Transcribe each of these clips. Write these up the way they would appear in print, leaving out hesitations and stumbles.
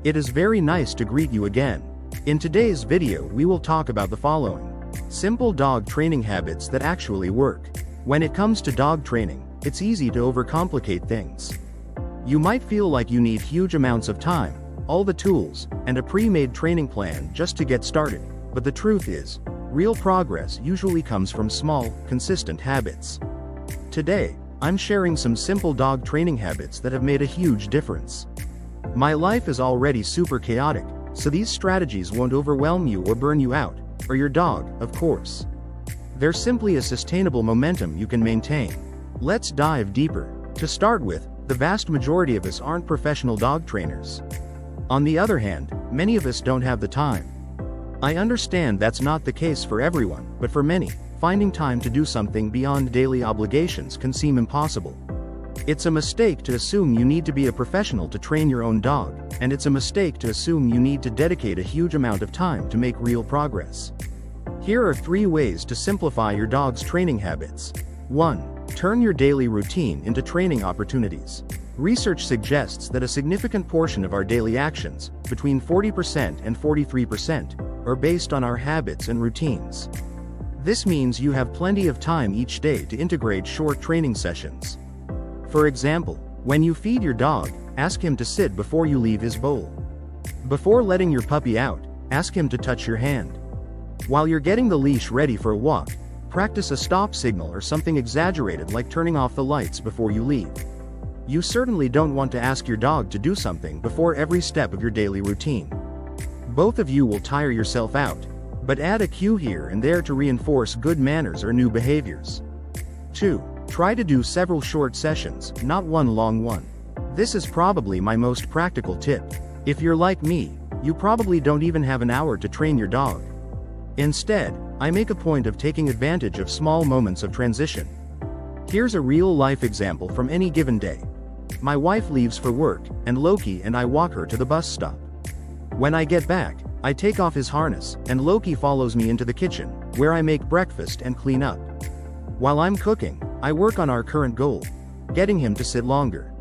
It is very nice to greet you again. In today's video we will talk about the following. Simple dog training habits that actually work. When it comes to dog training, it's easy to overcomplicate things. You might feel like you need huge amounts of time, all the tools, and a pre-made training plan just to get started, but the truth is, real progress usually comes from small, consistent habits. Today, I'm sharing some simple dog training habits that have made a huge difference. My life is already super chaotic, so these strategies won't overwhelm you or burn you out, or your dog, of course. They're simply a sustainable momentum you can maintain. Let's dive deeper. To start with, the vast majority of us aren't professional dog trainers. On the other hand, many of us don't have the time. I understand that's not the case for everyone, but for many, finding time to do something beyond daily obligations can seem impossible. It's a mistake to assume you need to be a professional to train your own dog, and it's a mistake to assume you need to dedicate a huge amount of time to make real progress. Here are 3 ways to simplify your dog's training habits. 1. Turn your daily routine into training opportunities. Research suggests that a significant portion of our daily actions, between 40% and 43%, are based on our habits and routines. This means you have plenty of time each day to integrate short training sessions. For example, when you feed your dog, ask him to sit before you leave his bowl. Before letting your puppy out, ask him to touch your hand. While you're getting the leash ready for a walk, practice a stop signal or something exaggerated like turning off the lights before you leave. You certainly don't want to ask your dog to do something before every step of your daily routine. Both of you will tire yourself out, but add a cue here and there to reinforce good manners or new behaviors. 2. Try to do several short sessions, not one long one. This is probably my most practical tip. If you're like me, you probably don't even have an hour to train your dog. Instead, I make a point of taking advantage of small moments of transition. Here's a real-life example from any given day. My wife leaves for work, and Loki and I walk her to the bus stop. When I get back, I take off his harness, and Loki follows me into the kitchen, where I make breakfast and clean up. While I'm cooking, I work on our current goal, getting him to sit longer.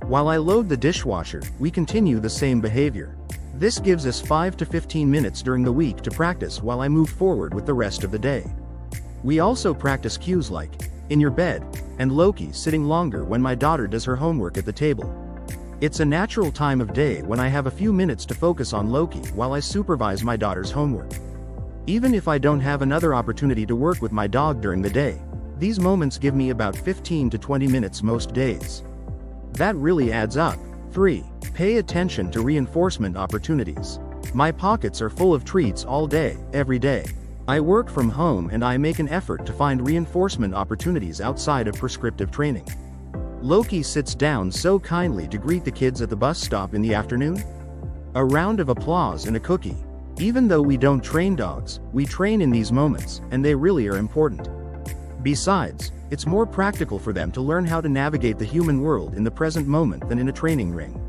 While I load the dishwasher, we continue the same behavior. This gives us 5 to 15 minutes during the week to practice while I move forward with the rest of the day. We also practice cues like, in your bed, and Loki sitting longer when my daughter does her homework at the table. It's a natural time of day when I have a few minutes to focus on Loki while I supervise my daughter's homework. Even if I don't have another opportunity to work with my dog during the day, these moments give me about 15 to 20 minutes most days. That really adds up. 3. Pay attention to reinforcement opportunities. My pockets are full of treats all day, every day. I work from home and I make an effort to find reinforcement opportunities outside of prescriptive training. Loki sits down so kindly to greet the kids at the bus stop in the afternoon. A round of applause and a cookie. Even though we don't train dogs, we train in these moments, and they really are important. Besides, it's more practical for them to learn how to navigate the human world in the present moment than in a training ring.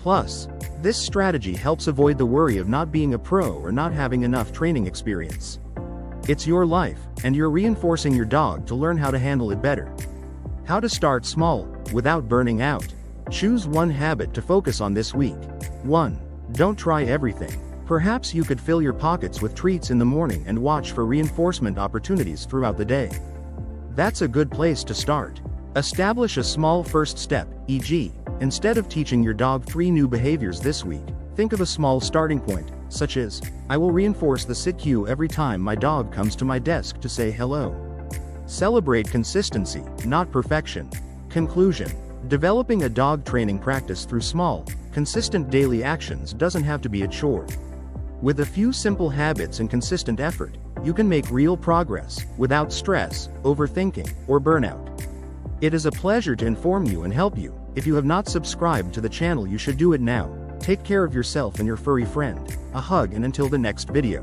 Plus, this strategy helps avoid the worry of not being a pro or not having enough training experience. It's your life, and you're reinforcing your dog to learn how to handle it better. How to start small, without burning out. Choose one habit to focus on this week. 1. Don't try everything. Perhaps you could fill your pockets with treats in the morning and watch for reinforcement opportunities throughout the day. That's a good place to start. Establish a small first step, e.g., instead of teaching your dog 3 new behaviors this week, think of a small starting point, such as, I will reinforce the sit cue every time my dog comes to my desk to say hello. Celebrate consistency, not perfection. Conclusion. Developing a dog training practice through small, consistent daily actions doesn't have to be a chore. With a few simple habits and consistent effort, you can make real progress, without stress, overthinking, or burnout. It is a pleasure to inform you and help you. If you have not subscribed to the channel, you should do it now. Take care of yourself and your furry friend. A hug, and until the next video.